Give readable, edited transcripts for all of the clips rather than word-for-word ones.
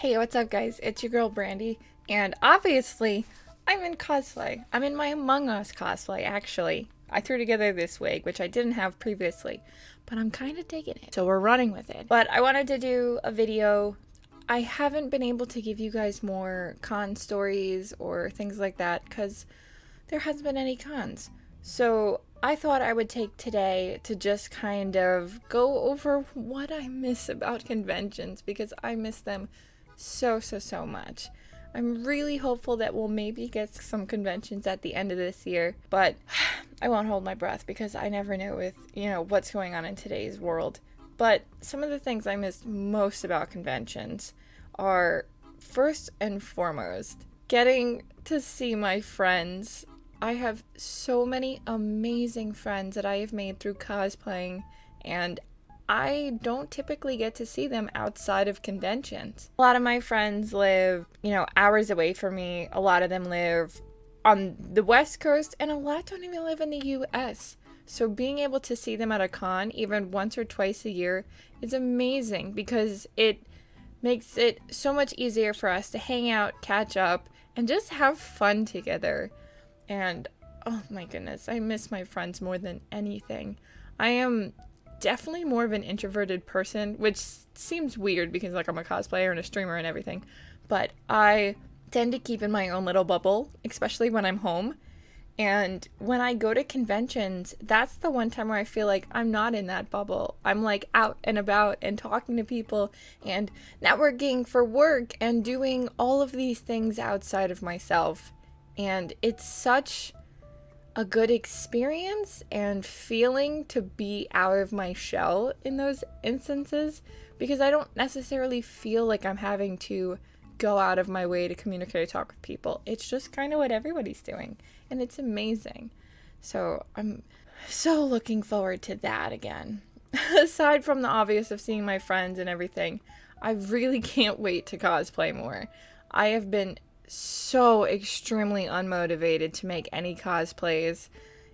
Hey, what's up, guys? It's your girl Brandy, and obviously, I'm in cosplay. I'm in my Among Us cosplay, actually. I threw together this wig, which I didn't have previously, but I'm kind of digging it, so we're running with it. But I wanted to do a video. I haven't been able to give you guys more con stories or things like that because there hasn't been any cons. So I thought I would take today to just kind of go over what I miss about conventions because I miss them so much. I'm really hopeful that we'll maybe get some conventions at the end of this year, but I won't hold my breath because I never know with, what's going on in today's world. But some of the things I missed most about conventions are first and foremost, getting to see my friends. I have so many amazing friends that I have made through cosplaying, and I don't typically get to see them outside of conventions. A lot of my friends live, hours away from me. A lot of them live on the West Coast, and a lot don't even live in the US. So being able to see them at a con, even once or twice a year, is amazing because it makes it so much easier for us to hang out, catch up, and just have fun together. And oh my goodness, I miss my friends more than anything. I am definitely more of an introverted person, which seems weird because like I'm a cosplayer and a streamer and everything, but I tend to keep in my own little bubble, especially when I'm home. And when I go to conventions, that's the one time where I feel like I'm not in that bubble. I'm like out and about and talking to people and networking for work and doing all of these things outside of myself. And it's such a good experience and feeling to be out of my shell in those instances because I don't necessarily feel like I'm having to go out of my way to communicate or talk with people. It's just kind of what everybody's doing, and it's amazing. So I'm so looking forward to that again. Aside from the obvious of seeing my friends and everything, I really can't wait to cosplay more. I have been so extremely unmotivated to make any cosplays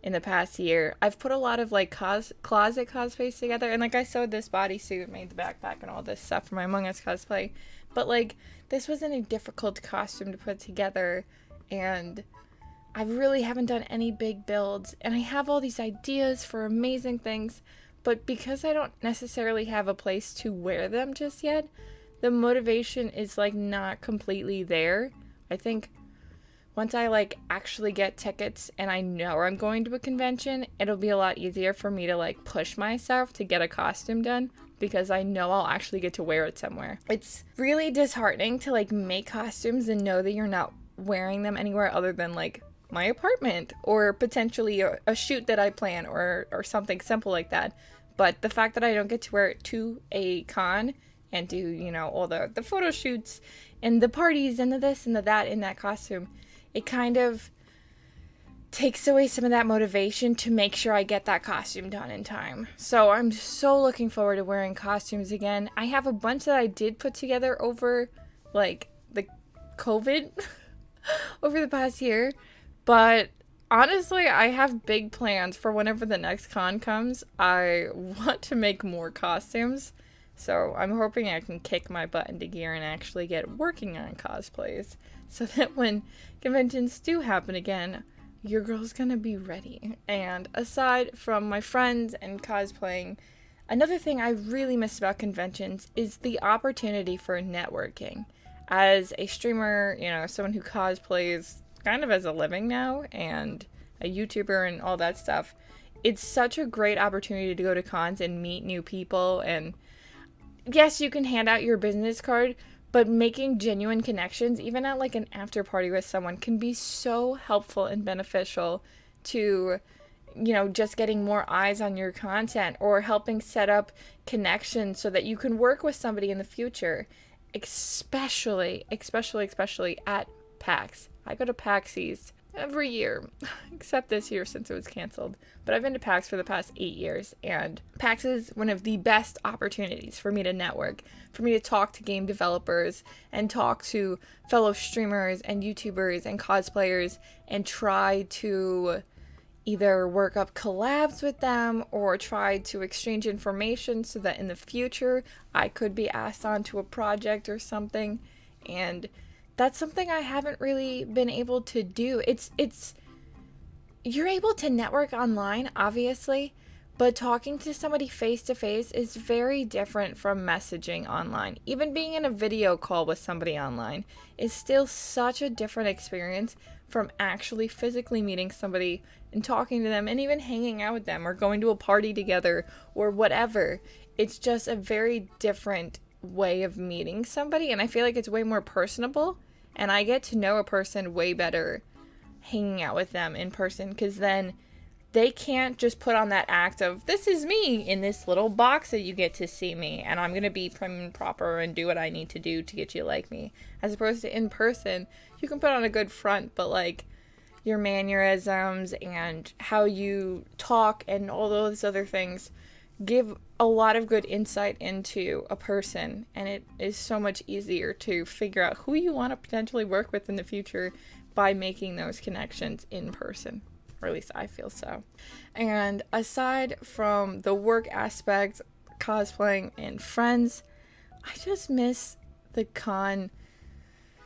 in the past year. I've put a lot of like closet cosplays together, and like I sewed this bodysuit, made the backpack and all this stuff for my Among Us cosplay, but like this wasn't a difficult costume to put together, and I really haven't done any big builds, and I have all these ideas for amazing things, but because I don't necessarily have a place to wear them just yet, the motivation is like not completely there. I think once I like actually get tickets and I know I'm going to a convention, it'll be a lot easier for me to like push myself to get a costume done because I know I'll actually get to wear it somewhere. It's really disheartening to like make costumes and know that you're not wearing them anywhere other than like my apartment or potentially a shoot that I plan or something simple like that. But the fact that I don't get to wear it to a con and do, all the photo shoots and the parties and the this and the that in that costume, it kind of takes away some of that motivation to make sure I get that costume done in time. So I'm so looking forward to wearing costumes again. I have a bunch that I did put together over like the COVID over the past year, but honestly, I have big plans for whenever the next con comes. I want to make more costumes. So I'm hoping I can kick my butt into gear and actually get working on cosplays so that when conventions do happen again, your girl's gonna be ready. And aside from my friends and cosplaying, another thing I really miss about conventions is the opportunity for networking. As a streamer, someone who cosplays kind of as a living now and a YouTuber and all that stuff, it's such a great opportunity to go to cons and meet new people. And yes, you can hand out your business card, but making genuine connections, even at like an after party with someone, can be so helpful and beneficial to, just getting more eyes on your content or helping set up connections so that you can work with somebody in the future, especially at PAX. I go to PAX East every year, except this year since it was canceled. But I've been to PAX for the past 8 years, and PAX is one of the best opportunities for me to network, for me to talk to game developers and talk to fellow streamers and YouTubers and cosplayers and try to either work up collabs with them or try to exchange information so that in the future I could be asked onto a project or something. And that's something I haven't really been able to do. It's you're able to network online, obviously, but talking to somebody face to face is very different from messaging online. Even being in a video call with somebody online is still such a different experience from actually physically meeting somebody and talking to them and even hanging out with them or going to a party together or whatever. It's just a very different way of meeting somebody, and I feel like it's way more personable, and I get to know a person way better hanging out with them in person, because then they can't just put on that act of, this is me in this little box that you get to see me, and I'm going to be prim and proper and do what I need to do to get you to like me. As opposed to in person, you can put on a good front, but like your mannerisms and how you talk and all those other things give a lot of good insight into a person, and it is so much easier to figure out who you want to potentially work with in the future by making those connections in person. Or at least I feel so. And aside from the work aspect, cosplaying and friends, I just miss the con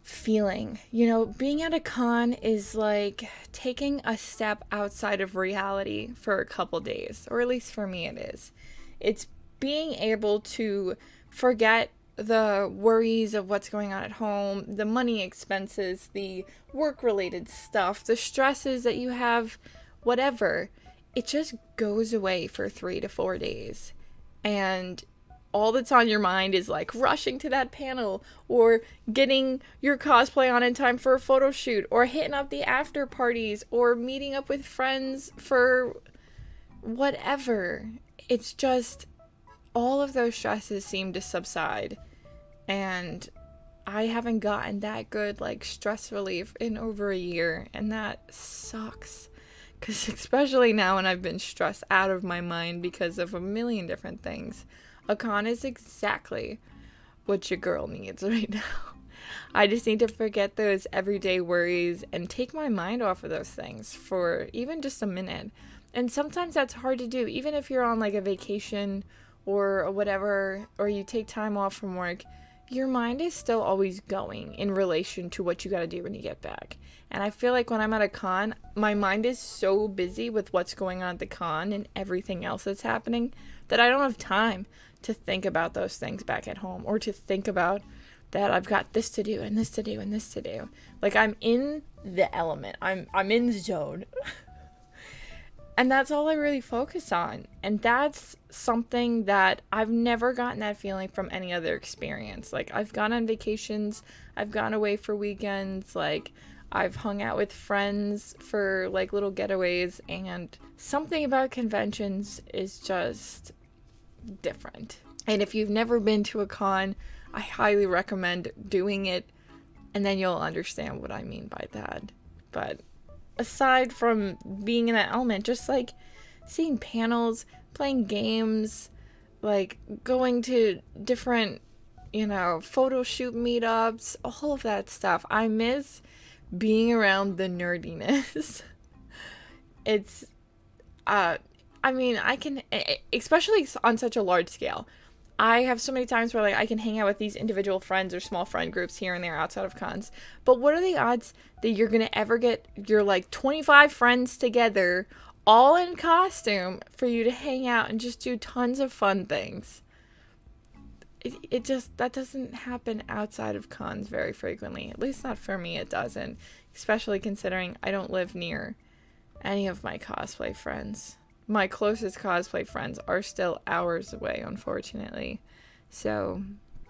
feeling. You know, being at a con is like taking a step outside of reality for a couple days, or at least for me it is. It's being able to forget the worries of what's going on at home, the money expenses, the work-related stuff, the stresses that you have, whatever. It just goes away for 3 to 4 days. And all that's on your mind is like rushing to that panel or getting your cosplay on in time for a photo shoot or hitting up the after parties or meeting up with friends for whatever. It's just all of those stresses seem to subside, and I haven't gotten that good like stress relief in over a year, and that sucks, because especially now when I've been stressed out of my mind because of a million different things, a con is exactly what your girl needs right now. I just need to forget those everyday worries and take my mind off of those things for even just a minute. And sometimes that's hard to do, even if you're on like a vacation or whatever, or you take time off from work, your mind is still always going in relation to what you got to do when you get back. And I feel like when I'm at a con, my mind is so busy with what's going on at the con and everything else that's happening that I don't have time to think about those things back at home, or to think about that I've got this to do and this to do and this to do. Like, I'm in the element. I'm in the zone. And that's all I really focus on. And that's something that I've never gotten that feeling from any other experience. Like, I've gone on vacations, I've gone away for weekends, like, I've hung out with friends for, like, little getaways, and something about conventions is just different. And if you've never been to a con, I highly recommend doing it, and then you'll understand what I mean by that. But aside from being in that element, just like seeing panels, playing games, like going to different, photo shoot meetups, all of that stuff. I miss being around the nerdiness. It's, I can, especially on such a large scale. I have so many times where like I can hang out with these individual friends or small friend groups here and there outside of cons. But what are the odds that you're going to ever get your like 25 friends together all in costume for you to hang out and just do tons of fun things? It just, that doesn't happen outside of cons very frequently. At least not for me, it doesn't. Especially considering I don't live near any of my cosplay friends. My closest cosplay friends are still hours away, unfortunately. So,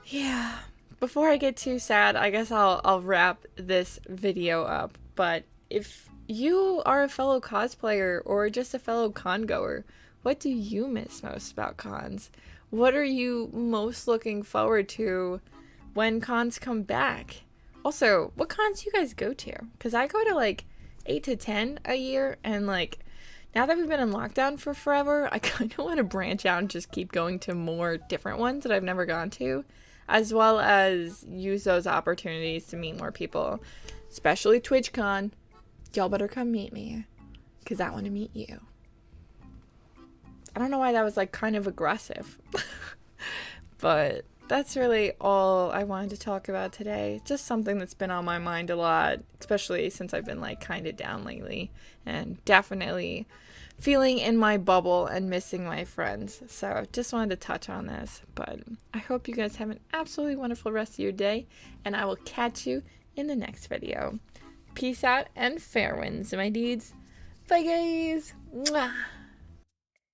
yeah. Before I get too sad, I guess I'll wrap this video up. But if you are a fellow cosplayer or just a fellow con goer, what do you miss most about cons? What are you most looking forward to when cons come back? Also, what cons do you guys go to? Because I go to like 8 to 10 a year, and like, now that we've been in lockdown for forever, I kind of want to branch out and just keep going to more different ones that I've never gone to, as well as use those opportunities to meet more people, especially TwitchCon. Y'all better come meet me. because I want to meet you. I don't know why that was like kind of aggressive. But that's really all I wanted to talk about today. Just something that's been on my mind a lot, especially since I've been like kind of down lately, and definitely feeling in my bubble and missing my friends. So just wanted to touch on this. But I hope you guys have an absolutely wonderful rest of your day, and I will catch you in the next video. Peace out and fair winds, my dudes. Bye, guys. Mwah.